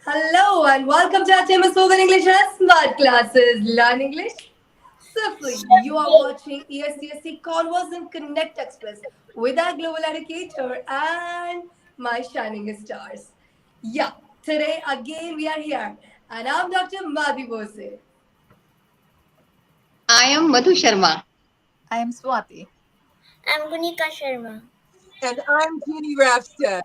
Hello and welcome to our Famous Spoken English and Smart Classes. Learn English swiftly. You are watching ESCSC Converse and Connect Express with our global educator and my shining stars. Yeah, today again we are here and I'm Dr. Madhi Bose. I am Madhu Sharma. I am Swati. I'm Gunika Sharma. And I'm Jeannie Rafstead.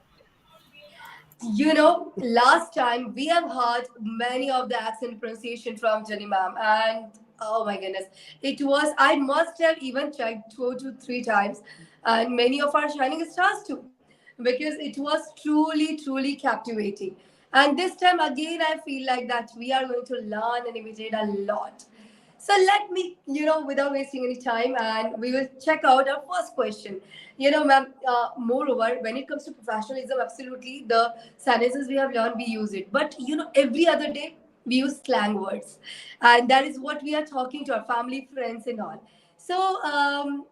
Last time we have heard many of the accent pronunciation from Jenny ma'am, and oh my goodness, it was, I must have even checked 2 to 3 times, and many of our shining stars too, because it was truly, truly captivating. And this time again, I feel like that we are going to learn and imitate a lot. So let me, without wasting any time, and we will check out our first question. Ma'am, moreover, when it comes to professionalism, absolutely, the sentences we have learned, we use it. But, every other day, we use slang words. And that is what we are talking to our family, friends, and all. So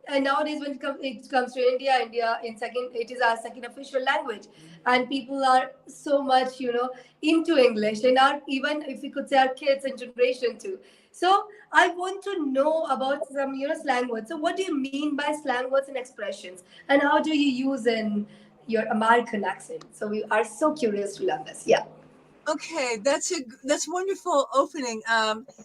and nowadays, when it comes to India in second, it is our second official language, and people are so much, into English, and our, even if we could say, our kids and generation too. So I want to know about some, slang words. So what do you mean by slang words and expressions, and how do you use in your American accent? So we are so curious to learn this. Yeah. Okay, that's wonderful opening.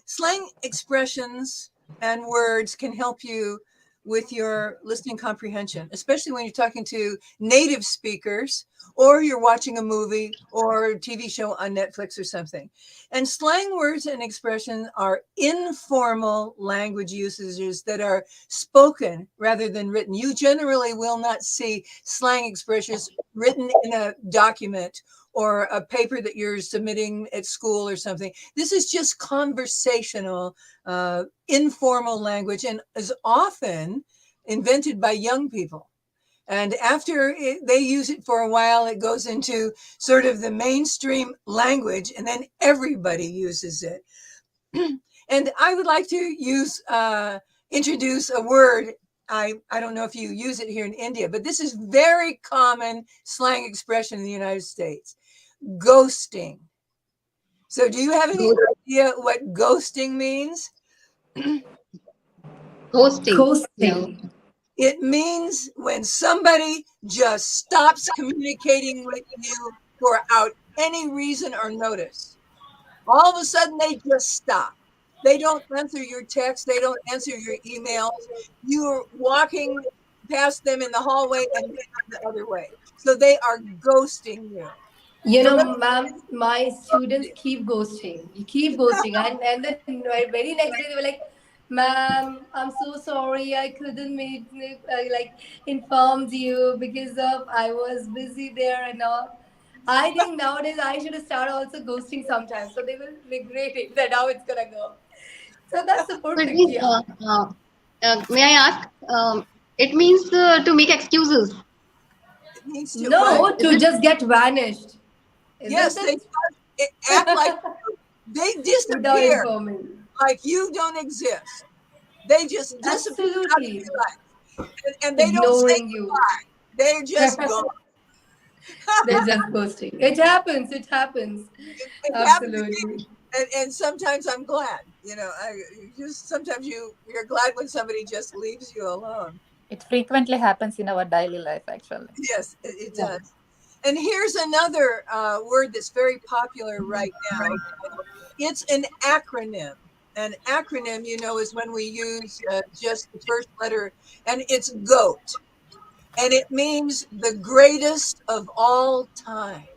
Slang expressions and words can help you with your listening comprehension, especially when you're talking to native speakers or you're watching a movie or a TV show on Netflix or something. And slang words and expressions are informal language usages that are spoken rather than written. You generally will not see slang expressions written in a document or a paper that you're submitting at school or something. This is just conversational, informal language and is often invented by young people. And after they use it for a while, it goes into sort of the mainstream language, and then everybody uses it. And I would like to introduce a word. I don't know if you use it here in India, but this is very common slang expression in the United States. Ghosting. So do you have any idea what ghosting means? Hosting. Ghosting. It means when somebody just stops communicating with you without any reason or notice. All of a sudden, they just stop. They don't answer your text. They don't answer your emails. You're walking past them in the hallway and they're the other way. So they are ghosting you. Ma'am, my students keep ghosting. You keep ghosting, and then very next day they were like, "Ma'am, I'm so sorry, I couldn't informed you because of I was busy there and all." I think nowadays I should start also ghosting sometimes, so they will regret it that how it's gonna go. So that's the So it perfect, means, yeah. may I ask? It means to make excuses. It means to No, what? to just get vanished, Yes, isn't they act like it? they Without disappear, informing. like you don't exist. They just disappear out of Absolutely. your life. And they don't say Ignoring you. goodbye. They're just gone. They're just ghosting. It happens. It happens. It happened to me. Absolutely. And sometimes I'm glad. Sometimes you're glad when somebody just leaves you alone. It frequently happens in our daily life, actually. Yes, it does. And here's another word that's very popular right now. It's an acronym. An acronym, is when we use just the first letter, and it's GOAT. And it means the greatest of all time.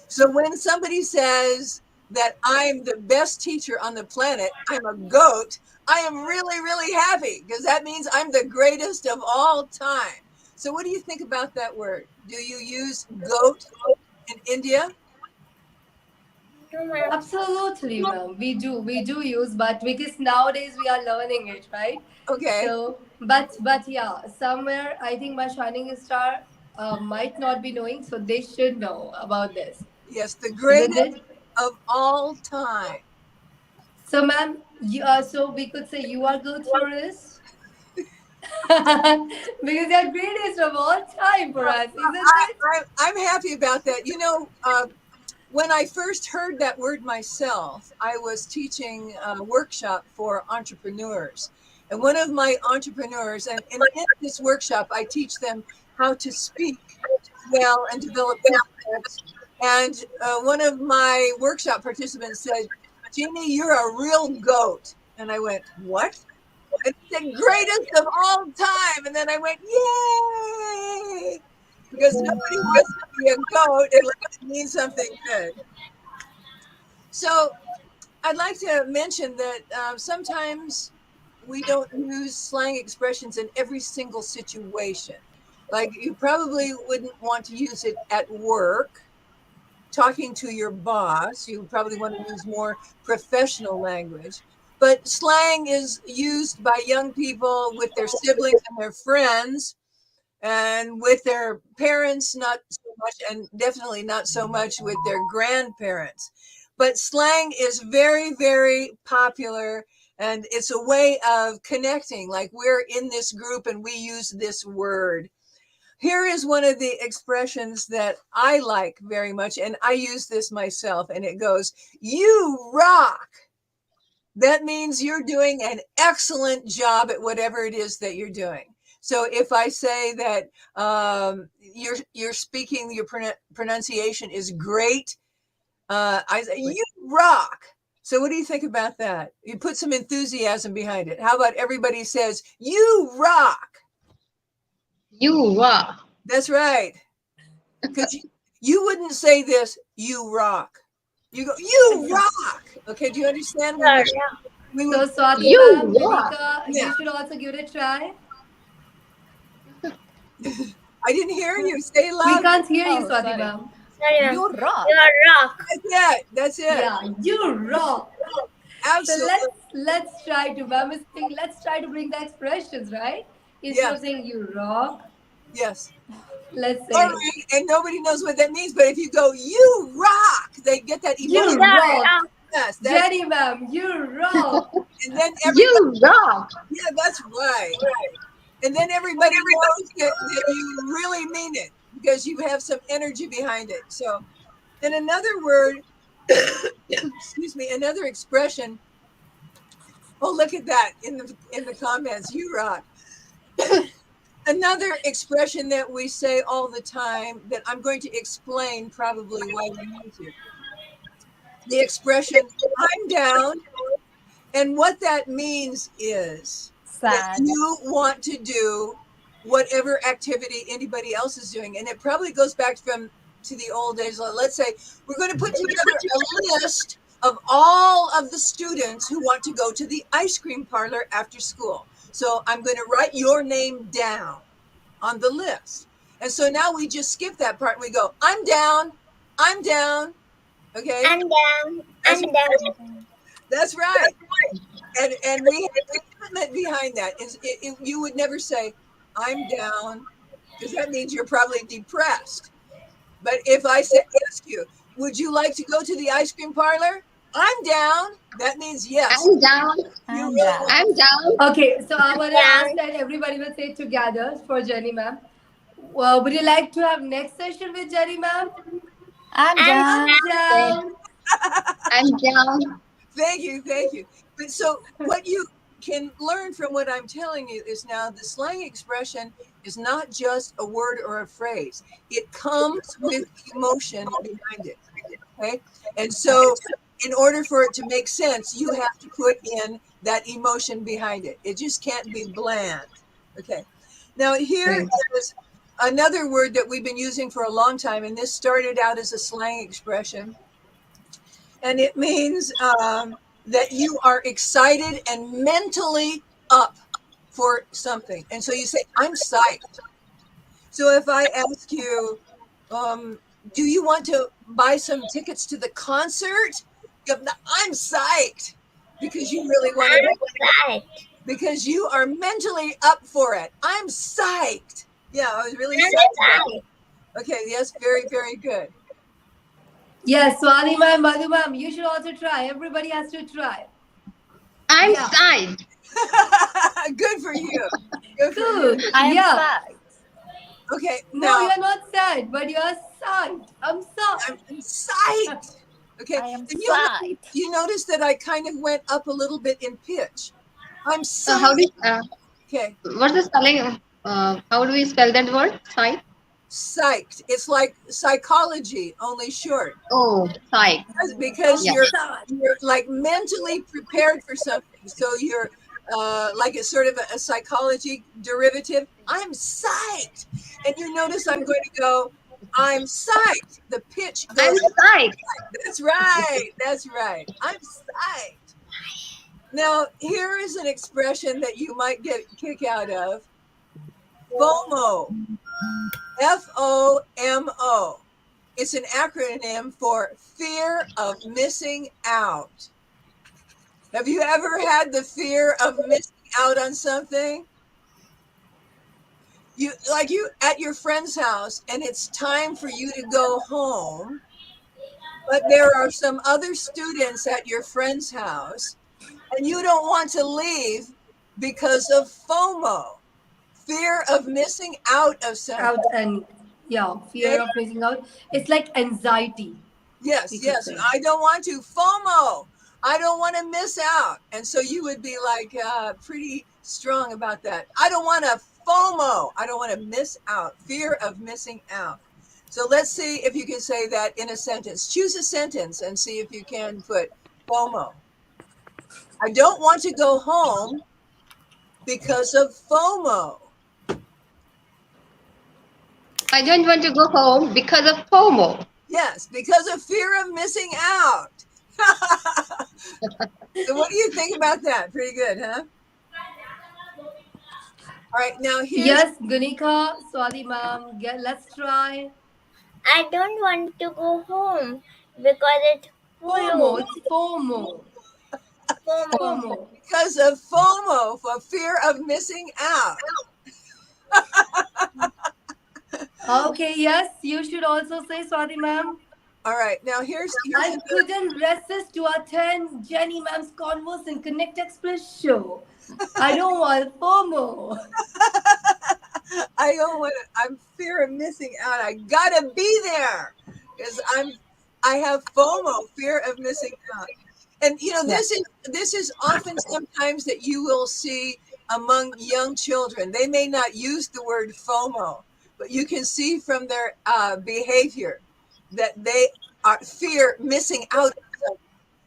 So when somebody says that I'm the best teacher on the planet, I'm a GOAT, I am really, really happy because that means I'm the greatest of all time. So what do you think about that word? Do you use GOAT in India? No, ma'am. Absolutely, ma'am. We do use, but because nowadays we are learning it, right? Okay. So, but yeah, somewhere I think my shining star might not be knowing, so they should know about this, Yes, the isn't greatest it? of all time. So, ma'am, so we could say you are good for this because they are greatest of all time for us, isn't it? I'm happy about that. when I first heard that word myself, I was teaching a workshop for entrepreneurs. And one of my entrepreneurs, and in this workshop, I teach them how to speak well and develop confidence. And one of my workshop participants said, Jeannie, you're a real goat. And I went, what? It's the greatest of all time. And then I went, yay! Because nobody wants to be a goat unless it means something good. So I'd like to mention that sometimes we don't use slang expressions in every single situation. Like you probably wouldn't want to use it at work, talking to your boss. You probably want to use more professional language. But slang is used by young people with their siblings and their friends, and with their parents, not so much, and definitely not so much with their grandparents. But slang is very, very popular, and it's a way of connecting. Like we're in this group and we use this word. Here is one of the expressions that I like very much, and I use this myself, and it goes, "You rock." That means you're doing an excellent job at whatever it is that you're doing. So if I say that you're speaking, your pronunciation is great, I say, "You rock." So what do you think about that? You put some enthusiasm behind it. How about everybody says, "You rock"? You rock. That's right. Because you wouldn't say this, "You rock." You go, "You rock." Okay, do you understand? Yeah. We So would, Swati You ma'am, rock. Viveka, Yeah. you should also give it a try. I didn't hear you. Say We loud. can't hear you, Oh, Swati sorry. ma'am. Sorry, ma'am. You rock. You are rock. That's it. That's it. Yeah, you rock. So Absolutely. let's try to, ma'am is saying, let's try to bring the expressions, right? Instead Yeah. of saying you rock, Yes. let's All say right. And nobody knows what that means, but if you go, "You rock," they get that you emotion. rock. Yes. Jenny ma'am, you rock. And then everybody, You rock. yeah, that's right. And then everybody knows that you really mean it because you have some energy behind it. So, and another word, excuse me, another expression. Oh, look at that in the comments. You rock. Another expression that we say all the time that I'm going to explain probably why we use it. The expression "I'm down," and what that means is that Sad. you want to do whatever activity anybody else is doing. And it probably goes back to the old days. Let's say we're going to put together a list of all of the students who want to go to the ice cream parlor after school. So I'm going to write your name down on the list. And so now we just skip that part and we go, "I'm down, I'm down." Okay. I'm down. I'm down. That's right. And we have the commitment behind that. You would never say, "I'm down," because that means you're probably depressed. But if I ask you, "Would you like to go to the ice cream parlor?" "I'm down." That means yes. I'm down. You I'm really down. want- I'm down. Okay, so I want to Yeah. ask that everybody will say it together for Jenny ma'am. Well, would you like to have next session with Jenny ma'am? I'm down. Down. I'm down. Thank you, thank you. But so what you can learn from what I'm telling you is now the slang expression is not just a word or a phrase. It comes with emotion behind it. Okay. And so in order for it to make sense, you have to put in that emotion behind it. It just can't be bland. Okay. Now here is another word that we've been using for a long time, and this started out as a slang expression. And it means that you are excited and mentally up for something. And so you say, "I'm psyched." So if I ask you, "Do you want to buy some tickets to the concert?" You go, "I'm psyched," because you really want to, Right. because you are mentally up for it. "I'm psyched." Yeah, I was really I'm psyched. right. Okay, yes, very, very good. Yes, Swati ma'am, Madhu ma'am, you should also try. Everybody has to try. I'm Yeah. sad. Good for you. Good for Good. you. I am Yeah. sad. Okay, No, now you're not sad, but you're psyched. I'm I'm psyched. Okay. I am And psyched. you notice that I kind of went up a little bit in pitch. I'm How do psyched. Okay. what's the spelling? How do we spell that word? Psych. Psyched. It's like psychology, only short. Oh, psych. Because Yeah. you're like mentally prepared for something. So you're like a sort of a psychology derivative. I'm psyched. And you notice I'm going to go, I'm psyched. The pitch I'm goes. psyched. That's right. That's right. I'm psyched. Now, here is an expression that you might get a kick out of. FOMO. FOMO. It's an acronym for fear of missing out. Have you ever had the fear of missing out on something? You at your friend's house and it's time for you to go home, but there are some other students at your friend's house and you don't want to leave because of FOMO, fear of missing out of something. Out and fear of missing out. It's like anxiety. Yes, we could yes. say. I don't want to FOMO. I don't want to miss out. And so you would be like pretty strong about that. I don't want to FOMO. I don't want to miss out. Fear of missing out. So let's see if you can say that in a sentence. Choose a sentence and see if you can put FOMO. I don't want to go home because of FOMO. I don't want to go home because of FOMO. Yes, because of fear of missing out. So what do you think about that? Pretty good, huh? All right, now here's Yes, Gunika, Swati ma'am, let's try. I don't want to go home because it's full FOMO. of It's FOMO. FOMO. FOMO. because of FOMO, for fear of missing out. Okay, yes, you should also say, Swati ma'am. All right, now here's I couldn't resist to attend Jenny ma'am's Converse and Connect Express show. I don't want FOMO. I don't want to, I'm fear of missing out. I gotta be there because I have FOMO, fear of missing out. And you know, this is often sometimes that you will see among young children. They may not use the word FOMO, but you can see from their behavior that they are fear missing out.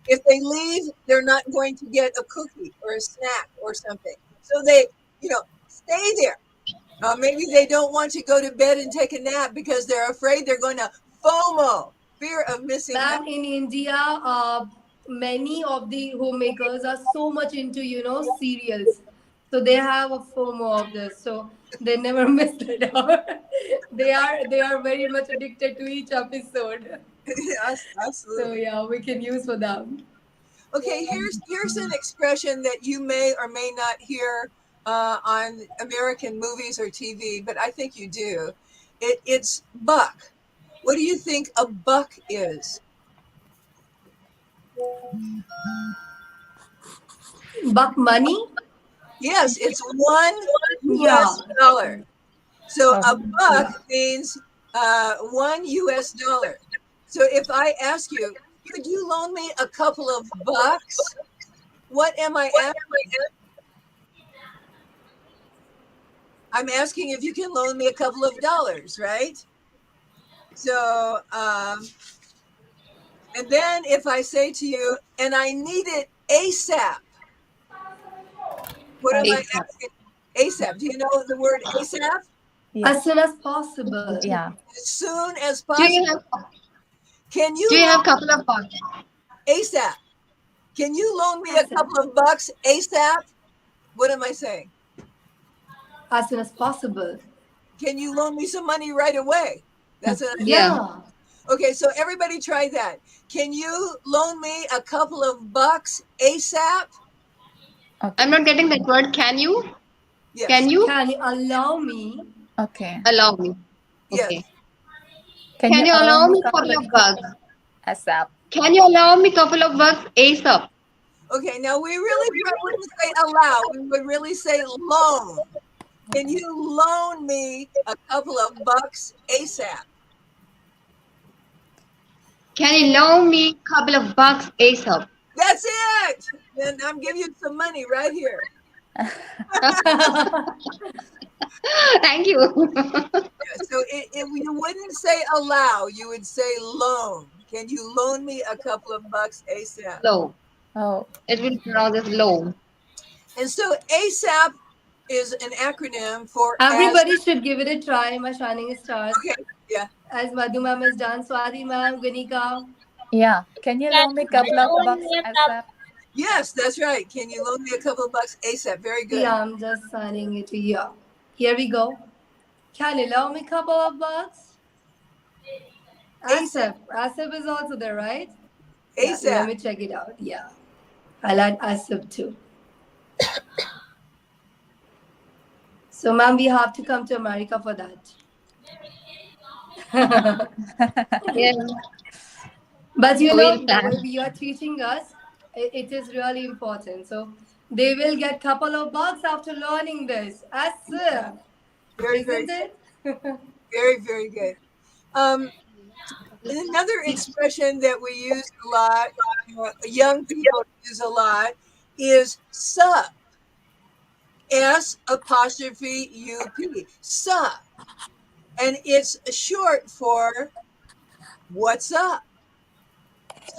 If they leave, they're not going to get a cookie or a snack or something. So they, stay there. Maybe they don't want to go to bed and take a nap because they're afraid they're going to FOMO, fear of missing Ma'am, out. in India, many of the homemakers are so much into, cereals. So they have a FOMO of this. So they never miss it out. They are very much addicted to each episode. Yes, So absolutely. yeah, we can use for them. Okay, here's an expression that you may or may not hear on American movies or TV, but I think you do. It's buck. What do you think a buck is? Buck money? Yes, it's $1 Yeah. US. So a Okay. buck means $1 US. So if I ask you, could you loan me a couple of bucks? What am I asking? I'm asking if you can loan me a couple of dollars, right? So, and then if I say to you, and I need it ASAP, what am I ASAP. asking? ASAP. Do you know the word ASAP? Yes. As soon as possible. Yeah. As soon as Do you possible. have Can you do you have loan couple of bucks? ASAP? Can you loan me a ASAP. couple of bucks ASAP? What am I saying? As soon as possible. Can you loan me some money right away? That's it. Yeah. Okay, so everybody try that. Can you loan me a couple of bucks ASAP? I'm not getting that word. Can you? Yes. Can you Can you allow me? Okay. allow me? Yes. Okay. Can Can you allow me couple couple of bucks? ASAP? Can you allow me couple of bucks ASAP? Okay, now we really wouldn't say allow. We would really say loan. Can you loan me a couple of bucks ASAP? Can you loan me a couple of bucks ASAP? That's it. Then I'm giving you some money right here. Thank you. So you wouldn't say allow, you would say loan. Can you loan me a couple of bucks ASAP? Low. Oh, It will pronounce as low. And so ASAP is an acronym for Everybody should give it a try. My shining stars, okay, yeah. as Madhu ma'am has done. Swati ma'am, Gunika. yeah. Can you Can loan me a you couple of loan bucks me a cup? ASAP? Yes, that's right. Can you loan me a couple of bucks ASAP? Very good. Yeah, I'm just signing it here. Here we go. Can you loan me a couple of bucks? ASAP. Asif is also there, right? Yeah, let ASAP. me check it out. Yeah. I'll add Asif too. So, ma'am, we have to come to America for that. Yeah. But you We'll know, the plan. way we are teaching us, it is really important. So, they will get couple of bucks after learning this. Asif, Very, very, isn't it? very, very good. Another expression that we use a lot, young people use a lot, is sup. S apostrophe UP. Sup. And it's short for what's up.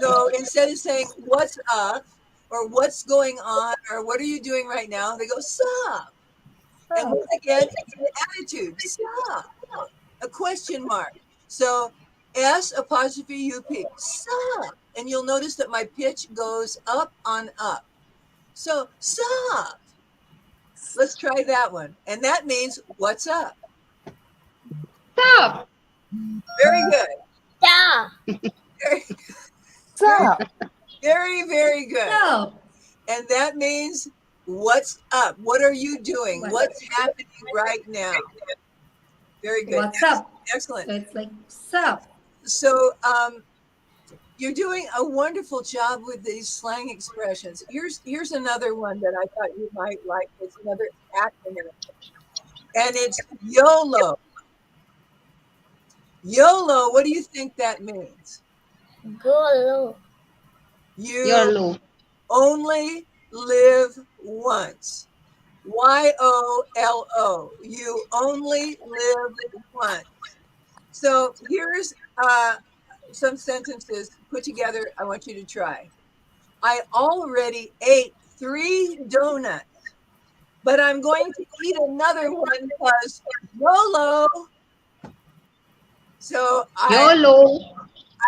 So instead of saying what's up or what's going on or what are you doing right now, they go sup. And Oh, once again, it's an attitude. Sup. A question mark. So S apostrophe UP. Sup. And you'll notice that my pitch goes up on up. So sup. Let's try that one. And that means what's up. Stop. Very good. Yeah. Very, stop. very, very good. So, And that means what's up? What are you doing? What's happening right now? Very good. what's up? Excellent. So, it's like, sup. So you're doing a wonderful job with these slang expressions. Here's another one that I thought you might like. It's another acronym. And it's YOLO. YOLO, what do you think that means? Go low. You're You low. only live once. YOLO. You only live once. So here's some sentences put together. I want you to try. I already ate 3 donuts, but I'm going to eat another one because YOLO. So YOLO.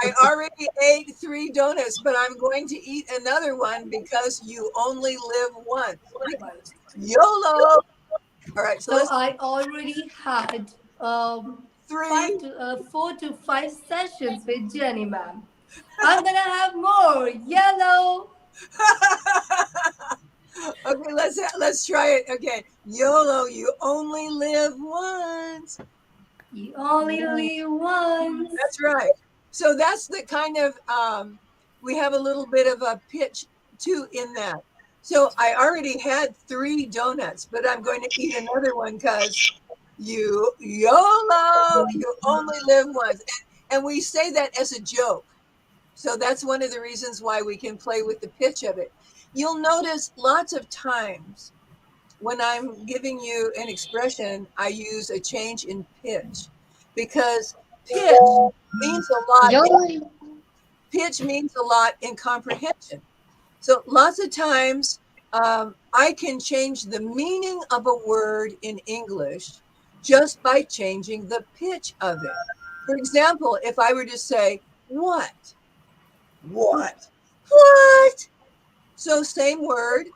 I already ate 3 donuts, but I'm going to eat another one because you only live once. YOLO. All right, so So, let's I already had 3. 4 to 5 sessions with Jenny, ma'am. I'm gonna have more. Yellow. Okay, let's try it again. YOLO, you only live once. You only live once. That's right. So that's the kind of we have a little bit of a pitch too in that. So I already had 3 donuts, but I'm going to eat another one because YOLO, you only live once. And we say that as a joke. So that's one of the reasons why we can play with the pitch of it. You'll notice lots of times when I'm giving you an expression, I use a change in pitch because pitch means a lot. YOLO. Pitch means a lot in comprehension. So lots of times I can change the meaning of a word in English just by changing the pitch of it. For example, if I were to say, what? What? What? So same word,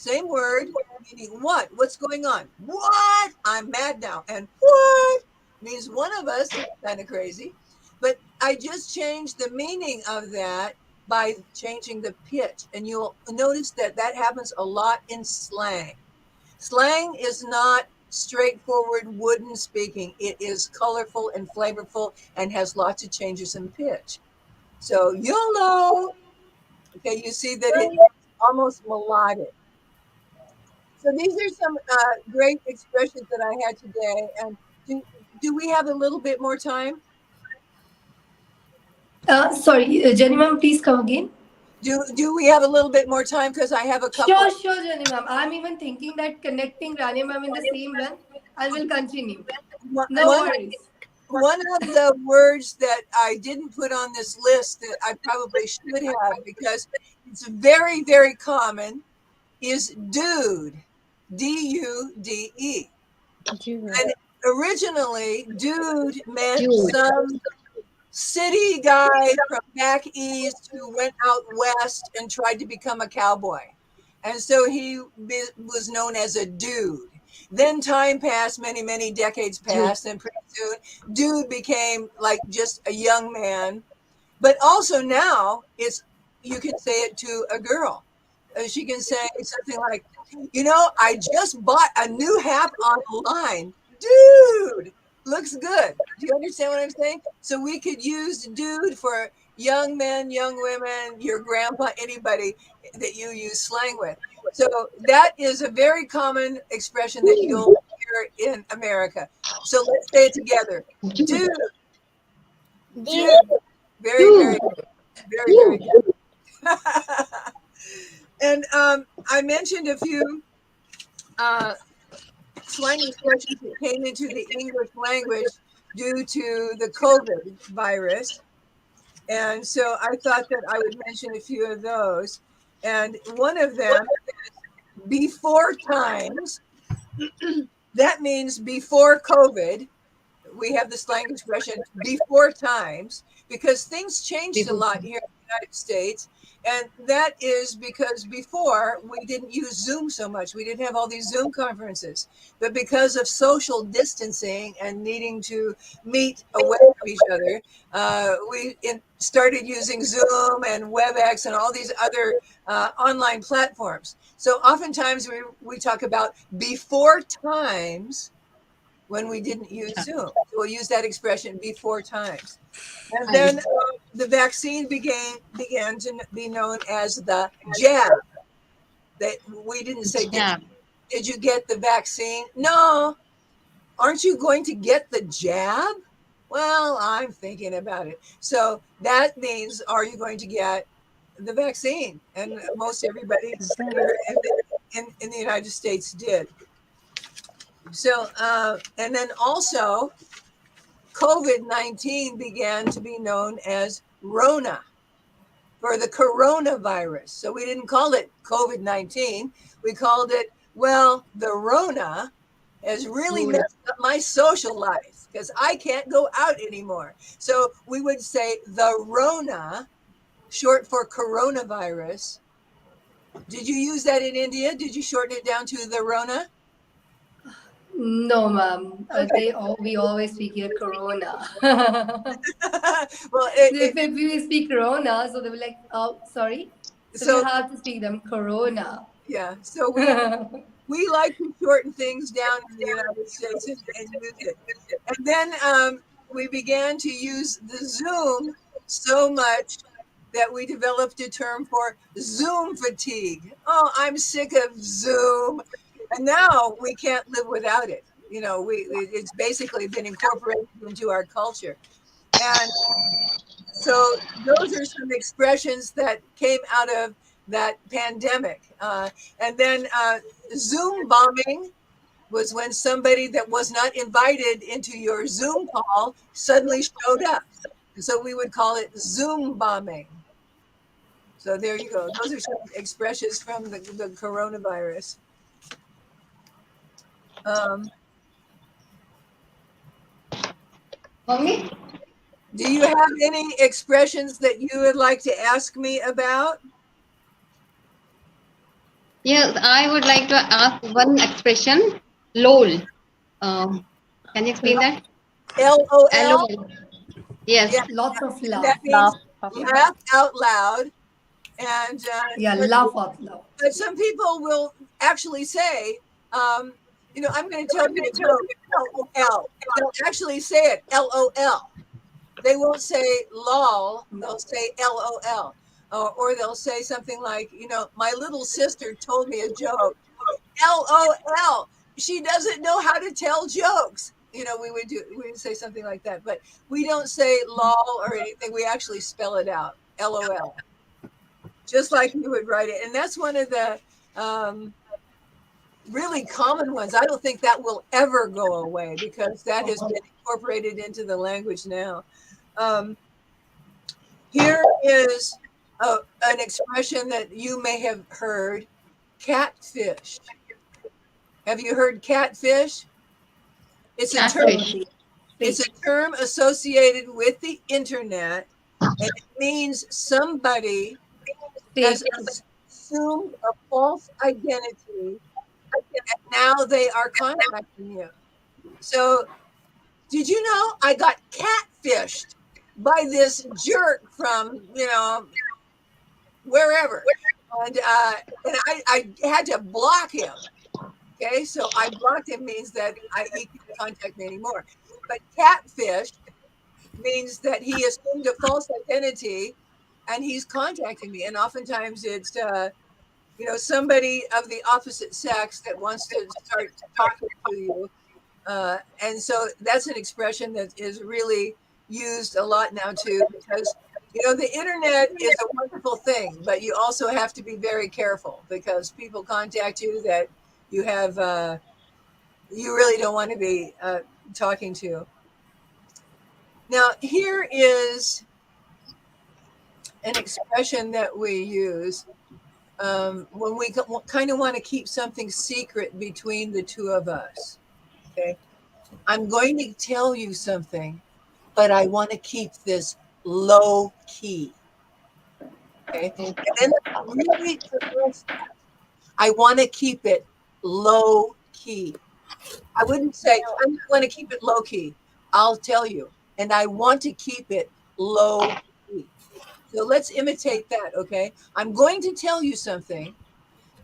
meaning what? What's going on? What? I'm mad now. And what means one of us is kind of crazy. But I just changed the meaning of that by changing the pitch. And you'll notice that that happens a lot in slang. Slang is not straightforward wooden speaking. It is colorful and flavorful and has lots of changes in pitch. So YOLO. Okay, you see that it's almost melodic. So these are some great expressions that I had today. And do we have a little bit more time? Sorry, Jenny ma'am, please come again. Do we have a little bit more time? Because I have a couple. Sure, Jenny ma'am. I'm even thinking that connecting Rania ma'am in the same length, I will continue. One, No worries. one of the words that I didn't put on this list that I probably should have because it's very, very common is dude. D-U-D-E. And originally, dude meant Dude. some city guy from back east who went out west and tried to become a cowboy. And so he was known as a dude. Then time passed, many, many decades passed, and pretty soon, dude became like just a young man. But also now, you can say it to a girl. She can say something like, I just bought a new hat online. Dude, looks good. Do you understand what I'm saying? So we could use dude for young men, young women, your grandpa, anybody that you use slang with. So that is a very common expression that you'll hear in America. So let's say it together. Dude. Dude. Very, very, very, very good. And I mentioned a few slang expressions that came into the English language due to the COVID virus. And so I thought that I would mention a few of those. And one of them is before times. That means before COVID. We have the slang expression before times because things changed a lot here in the United States. And that is because before we didn't use Zoom so much. We didn't have all these Zoom conferences. But because of social distancing and needing to meet away from each other, we started using Zoom and WebEx and all these other online platforms. So oftentimes we talk about before times when we didn't use Zoom. So we'll use that expression before times. And then the vaccine began to be known as the jab. That we didn't say, did you get the vaccine? No. Aren't you going to get the jab? Well, I'm thinking about it. So that means, are you going to get the vaccine? And most everybody in the United States did. So, and then also, COVID-19 began to be known as Rona for the coronavirus. So we didn't call it COVID-19. We called it, the Rona has really messed up my social life because I can't go out anymore. So we would say the Rona, short for coronavirus. Did you use that in India? Did you shorten it down to the Rona? No, ma'am. We always speak here Corona. Well, if we speak Corona, so they were like, "Oh, sorry." So we have to speak them Corona. Yeah. So we like to shorten things down in the United States and use it. And then we began to use the Zoom so much that we developed a term for Zoom fatigue. Oh, I'm sick of Zoom. And now we can't live without it. It's basically been incorporated into our culture. And so those are some expressions that came out of that pandemic. And then Zoom bombing was when somebody that was not invited into your Zoom call suddenly showed up. And so we would call it Zoom bombing. So there you go. Those are some expressions from the coronavirus. Mommy? Do you have any expressions that you would like to ask me about? Yes, I would like to ask one expression, LOL. Can you explain that? LOL? LOL. Yes. Yeah, Lots of love. that means laugh out loud. And laugh out loud. But some people will actually say, I'm going to tell you a joke, LOL. They'll actually say it, LOL. They won't say lol, they'll say LOL. Or they'll say something like, my little sister told me a joke. LOL. She doesn't know how to tell jokes. we would say something like that, but we don't say lol or anything. We actually spell it out, LOL, just like you would write it. And that's one of the really common ones. I don't think that will ever go away because that has been incorporated into the language now. Here is an expression that you may have heard, catfish. Have you heard catfish? It's a term. Catfish. It's a term associated with the internet, and it means somebody has assumed a false identity, and now they are contacting you. So, did you know I got catfished by this jerk from wherever, and I had to block him. Okay, so I blocked him means that he can't contact me anymore. But catfish means that he assumed a false identity and he's contacting me. And oftentimes it's, somebody of the opposite sex that wants to start talking to you. And so that's an expression that is really used a lot now too, because, the internet is a wonderful thing, but you also have to be very careful because people contact you that you have, you really don't want to be talking to. Now, here is an expression that we use when we kind of want to keep something secret between the two of us. Okay, I'm going to tell you something, but I want to keep this low key. Okay, and then really, I want to keep it low key. I wouldn't say I want to keep it low key. I'll tell you, and I want to keep it low key. So let's imitate that, okay? I'm going to tell you something,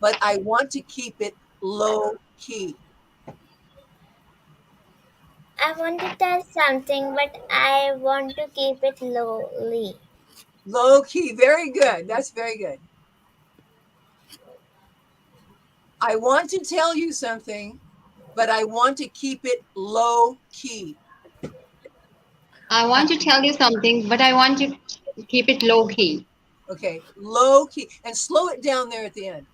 but I want to keep it low key. I want to tell something, but I want to keep it lowly. Low key, very good. That's very good. I want to tell you something, but I want to keep it low key. I want to tell you something, but I want to keep it low key. Okay, low key. And slow it down there at the end.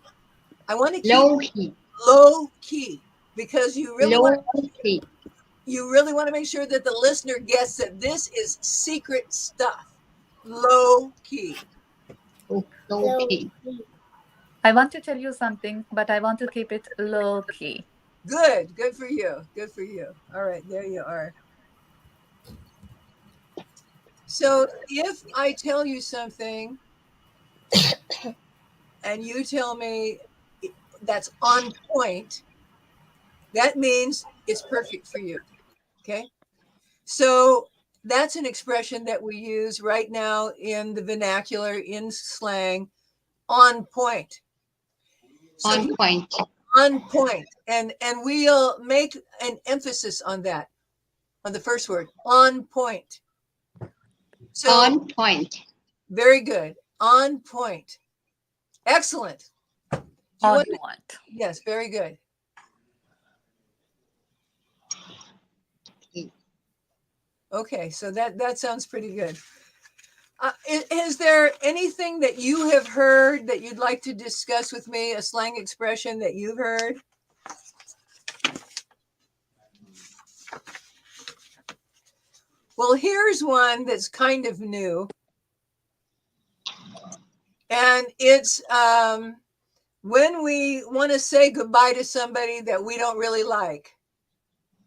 I want to keep Low key. low key because you really Low want key. to make sure that the listener gets that this is secret stuff. Low key. Low key. I want to tell you something, but I want to keep it low key. Good for you. Good for you. All right, there you are. So if I tell you something and you tell me that's on point, that means it's perfect for you. Okay. So that's an expression that we use right now in the vernacular, in slang, on point. So On point. on point. And we'll make an emphasis on that, on the first word, on point. So On point. very good. On point. Excellent. Do you On want to- point. Yes, very good. Okay, so that sounds pretty good. Is there anything that you have heard that you'd like to discuss with me, a slang expression that you've heard? Well, here's one that's kind of new. And it's when we want to say goodbye to somebody that we don't really like.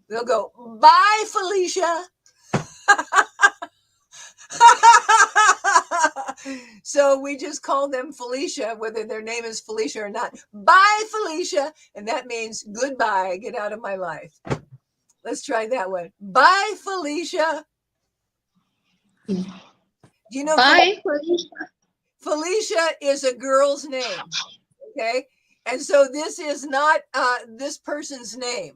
They'll go, bye, Felicia. So we just call them Felicia, whether their name is Felicia or not. Bye, Felicia. And that means goodbye, get out of my life. Let's try that one. Bye, Felicia. Do you know Bye. Felicia is a girl's name? Okay. And so this is not this person's name.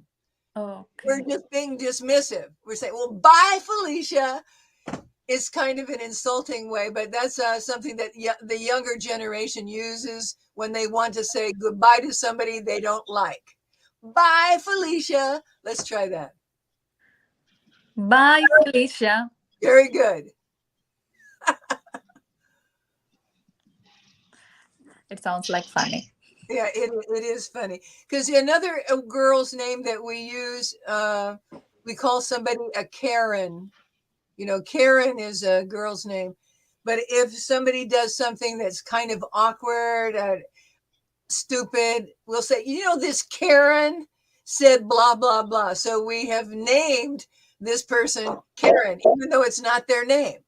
Okay. We're just being dismissive. We're saying, well, bye, Felicia. It's kind of an insulting way, but that's something that the younger generation uses when they want to say goodbye to somebody they don't like. Bye, Felicia. Let's try that. Bye, Felicia. Very good. It sounds like funny. Yeah, it is funny because another girl's name that we use, we call somebody a Karen. You know, Karen is a girl's name, but if somebody does something that's kind of awkward, stupid, we'll say, you know, this Karen said blah blah blah. So we have named this person Karen, even though it's not their name,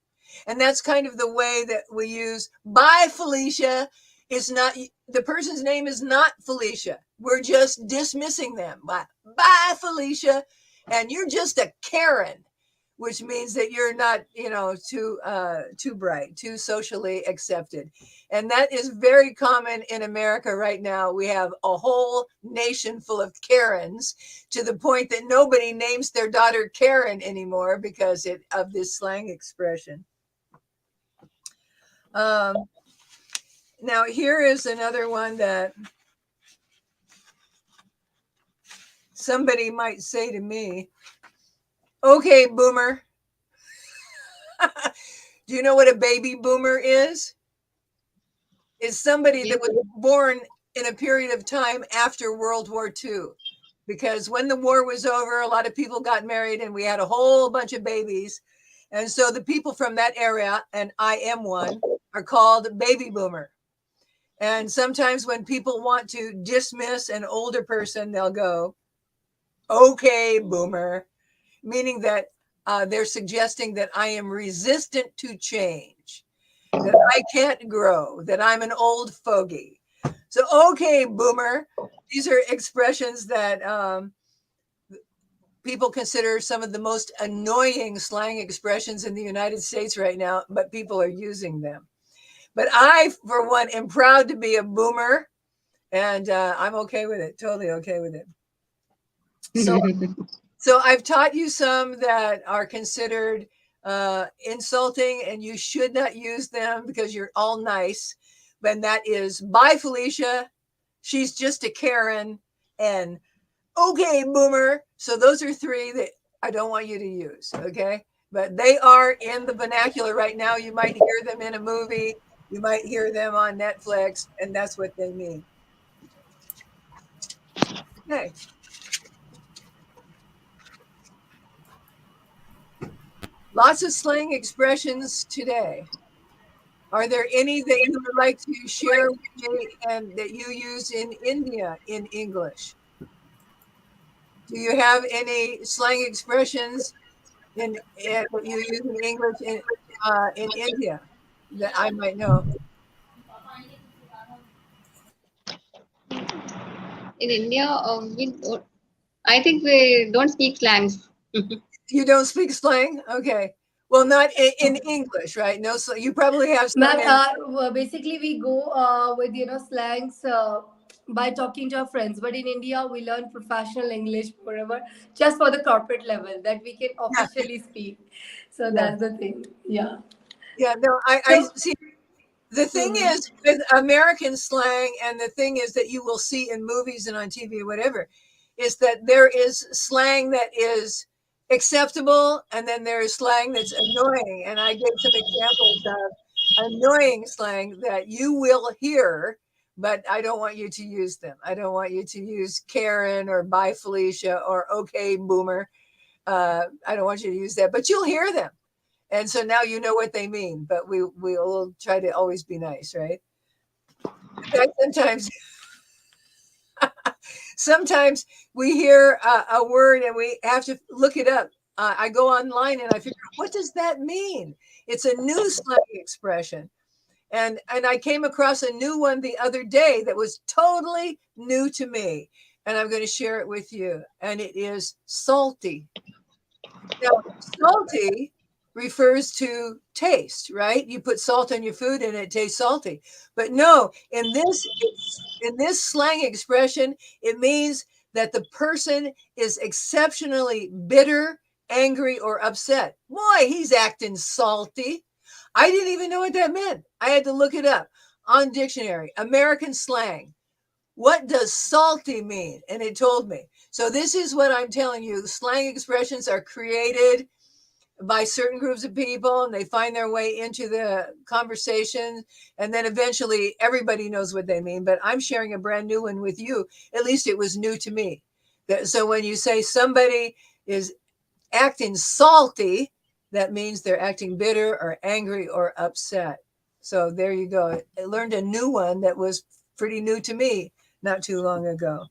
and that's kind of the way that we use. Bye, Felicia. Is not the person's name is not Felicia. We're just dismissing them. Bye, Felicia, and you're just a Karen, which means that you're not, you know, too bright, too socially accepted. And that is very common in America right now. We have a whole nation full of Karens, to the point that nobody names their daughter Karen anymore because of this slang expression. Now, here is another one that somebody might say to me. Okay, boomer. Do you know what a baby boomer is? It's somebody that was born in a period of time after World War II. Because when the war was over, a lot of people got married and we had a whole bunch of babies. And so the people from that area, and I am one, are called baby boomer. And sometimes when people want to dismiss an older person, they'll go, okay, boomer, meaning that they're suggesting that I am resistant to change, that I can't grow, that I'm an old fogey. So, okay, boomer, these are expressions that people consider some of the most annoying slang expressions in the United States right now, but people are using them. But I, for one, am proud to be a boomer, and I'm okay with it, totally okay with it. So I've taught you some that are considered insulting, and you should not use them because you're all nice. But that is, bye, Felicia. She's just a Karen. And okay, boomer. So those are three that I don't want you to use, okay? But they are in the vernacular right now. You might hear them in a movie. You might hear them on Netflix, and that's what they mean. Okay. Lots of slang expressions today. Are there any that you would like to share with me and that you use in India in English? Do you have any slang expressions that you use in English in India that I might know? In India, I think we don't speak slangs. You don't speak slang? Okay. Well, not in English, right? No, so you probably have some. Ma'am, basically we go with slangs by talking to our friends. But in India, we learn professional English forever, just for the corporate level that we can officially speak. So that's the thing. Yeah. Yeah. No, I see. The thing is with American slang, and the thing is that you will see in movies and on TV or whatever, is that there is slang that is acceptable, and then there is slang that's annoying. And I gave some examples of annoying slang that you will hear, but I don't want you to use them. I don't want you to use Karen or bye, Felicia, or okay, boomer. I don't want you to use that, but you'll hear them. And so now you know what they mean, but we'll try to always be nice, right? Sometimes we hear a word and we have to look it up. I go online and I figure out, what does that mean? It's a new slang expression. And I came across a new one the other day that was totally new to me. And I'm going to share it with you. And it is salty. Now, salty refers to taste, right? You put salt on your food and it tastes salty. But no, in this slang expression, it means that the person is exceptionally bitter, angry, or upset. Boy, he's acting salty. I didn't even know what that meant. I had to look it up on dictionary. American slang. What does salty mean? And it told me. So this is what I'm telling you. Slang expressions are created by certain groups of people, and they find their way into the conversation, and then eventually everybody knows what they mean. But I'm sharing a brand new one with you. At least it was new to me. So when you say somebody is acting salty, that means they're acting bitter or angry or upset. So there you go. I learned a new one that was pretty new to me not too long ago.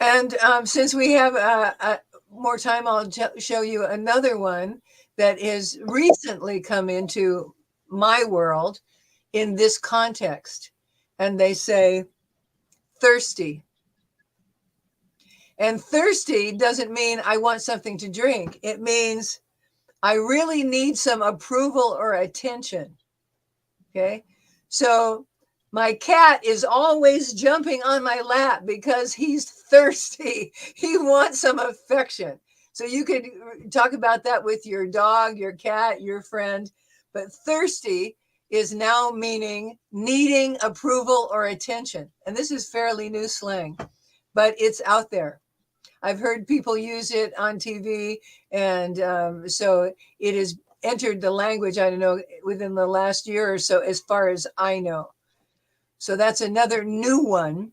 And since we have more time, I'll show you another one that has recently come into my world in this context. And they say, thirsty. And thirsty doesn't mean I want something to drink. It means I really need some approval or attention. Okay. So my cat is always jumping on my lap because he's thirsty. He wants some affection. So you could talk about that with your dog, your cat, your friend. But thirsty is now meaning needing approval or attention. And this is fairly new slang, but it's out there. I've heard people use it on TV. And so it has entered the language, I don't know, within the last year or so, as far as I know. So that's another new one.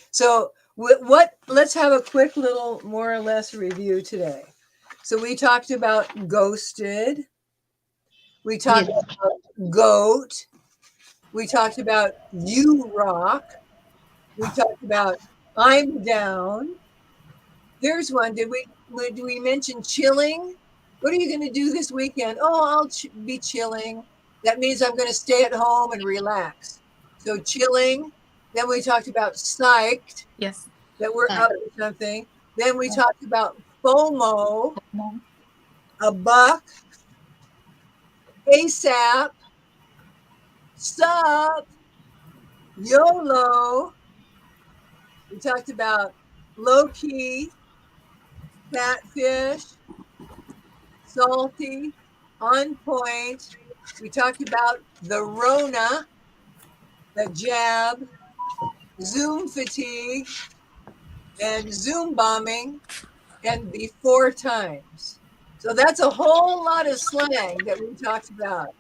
So let's have a quick little more or less review today. So we talked about ghosted. We talked about goat. We talked about you rock. We talked about I'm down. There's one. Did we mention chilling? What are you going to do this weekend? Oh, I'll be chilling. That means I'm going to stay at home and relax. So chilling. Then we talked about psyched. Yes. That we're up to something. Then we talked about FOMO, a buck, ASAP, sup, YOLO. We talked about low key, catfish, salty, on point. We talked about the Rona, the jab, Zoom fatigue, and Zoom bombing, and before times. So that's a whole lot of slang that we talked about.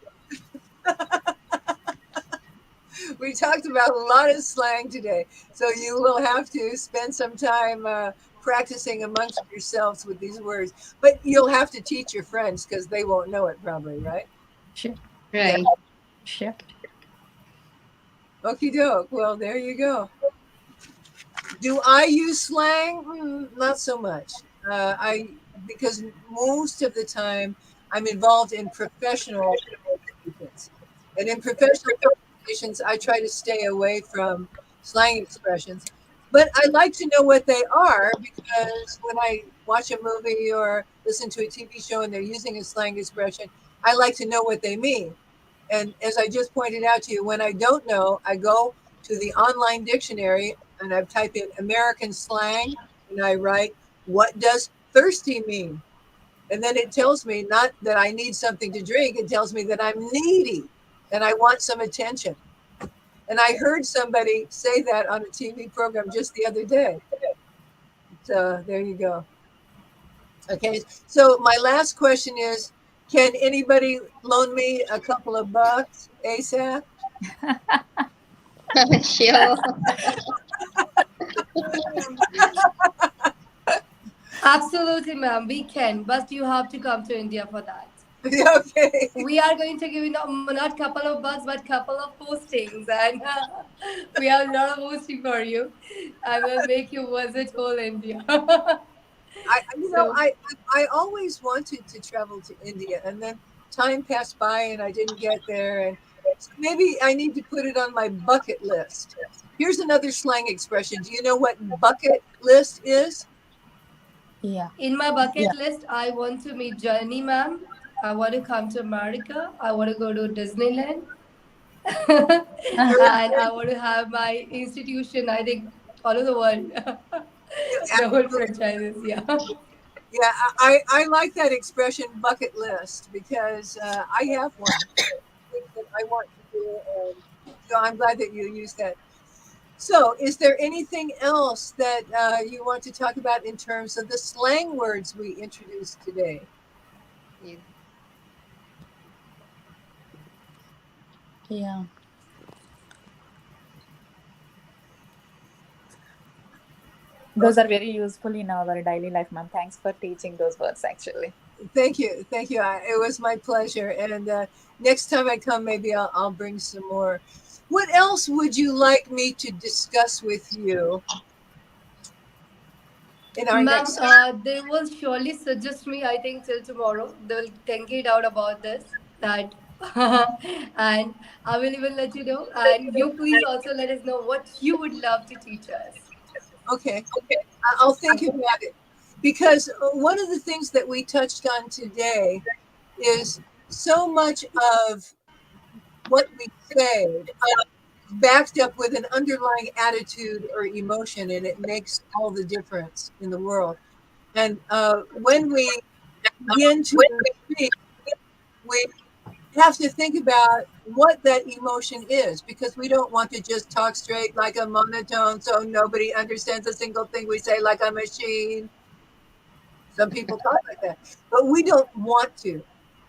We talked about a lot of slang today. So you will have to spend some time practicing amongst yourselves with these words. But you'll have to teach your friends because they won't know it probably, right? Sure. Right. Sure. Okie doke. Well, there you go. Do I use slang? Not so much. Because most of the time I'm involved in professional conversations. And in professional conversations, I try to stay away from slang expressions. But I like to know what they are because when I watch a movie or listen to a TV show and they're using a slang expression, I like to know what they mean. And as I just pointed out to you, when I don't know, I go to the online dictionary and I type in American slang and I write, what does thirsty mean? And then it tells me not that I need something to drink, it tells me that I'm needy and I want some attention. And I heard somebody say that on a TV program just the other day. So there you go. Okay, so my last question is, can anybody loan me a couple of bucks ASAP? Sure. Absolutely, ma'am. We can, but you have to come to India for that. Okay. We are going to give you not couple of bucks, but couple of postings, and we have a lot of posting for you. I will make you visit whole India. I always wanted to travel to India, and then time passed by and I didn't get there. And so maybe I need to put it on my bucket list. Here's another slang expression. Do you know what bucket list is? Yeah. In my bucket list, I want to meet Journey, ma'am. I want to come to America. I want to go to Disneyland. And I want to have my institution, I think, all over the world. The whole franchises, yeah. Yeah, I like that expression, bucket list, because I have one. Things that I want to do, and so I'm glad that you use that. So, is there anything else that you want to talk about in terms of the slang words we introduced today? Yes. Yeah. Those are very useful in our daily life, ma'am. Thanks for teaching those words, actually. Thank you, thank you. It was my pleasure. And next time I come, maybe I'll bring some more. What else would you like me to discuss with you in our Ma'am, next? they will surely suggest me, I think, till tomorrow. They will think it out about this. That and I will even let you know. And you please also let us know what you would love to teach us. Okay, I'll think about it, because one of the things that we touched on today is so much of what we say backed up with an underlying attitude or emotion, and it makes all the difference in the world. And when we begin to speak, we have to think about what that emotion is, because we don't want to just talk straight like a monotone so nobody understands a single thing we say, like a machine. Some people talk like that, but we don't want to.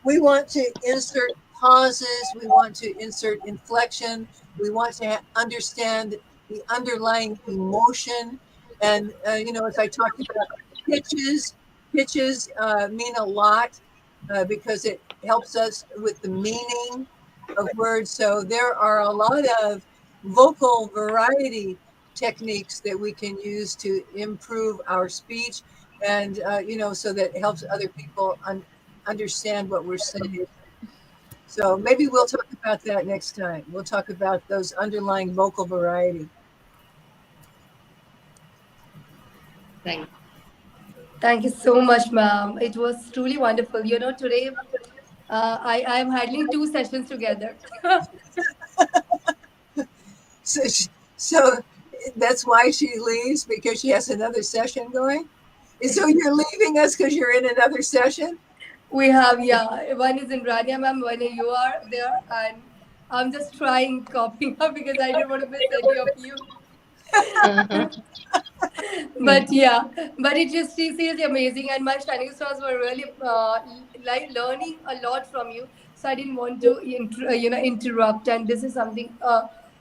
We want to insert pauses, we want to insert inflection, we want to understand the underlying emotion. And, as I talked about pitches, pitches mean a lot because it helps us with the meaning of words. So there are a lot of vocal variety techniques that we can use to improve our speech, and so that it helps other people understand what we're saying. So maybe we'll talk about that next time. We'll talk about those underlying vocal variety. Right. Thank you so much, ma'am. It was truly wonderful. Today I am handling two sessions together. So, so that's why she leaves, because she has another session going. And so you're leaving us because you're in another session? We have, yeah, one is in Rania, ma'am, one you are there, and I'm just trying copying up because I don't want to miss any of you. Uh-huh. But yeah, but it just seriously amazing, and my shining stars were really like learning a lot from you. So I didn't want to interrupt, and this is something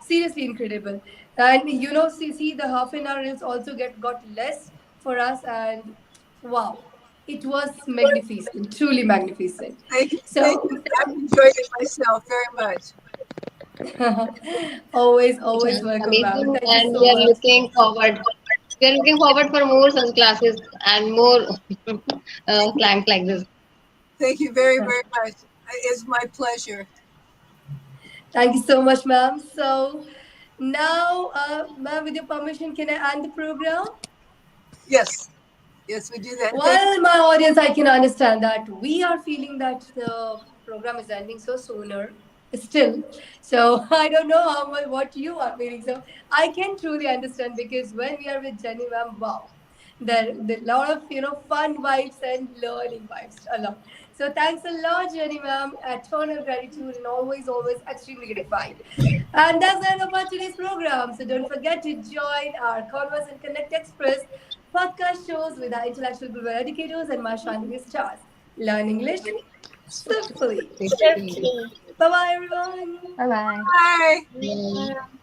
seriously incredible. And see, the half an hour is also got less for us, and wow, it was magnificent, truly magnificent. Thank you. Thank So you. I've enjoyed it myself very much. It always was welcome, ma'am. amazing, Thank you and so we are much. looking forward. We are looking forward for more such classes and more clients like this. Thank you very, very much. It's my pleasure. Thank you so much, ma'am. So now, ma'am, with your permission, can I end the program? Yes. Yes, we do that. Thank Well, my audience, I can understand that we are feeling that the program is ending so sooner still. So I don't know how much what you are feeling. So I can truly understand, because when we are with Jenny, ma'am, wow, there lot of fun vibes and learning vibes a lot. So thanks a lot, Jenny, ma'am. Eternal gratitude and always extremely gratified. And that's the end of our today's program. So don't forget to join our Converse and Connect Express podcast shows with our intellectual global educators and my shining stars. Learn English simply. Thank you. Swiftly. Bye bye, everyone. Bye bye. you. Bye. Bye.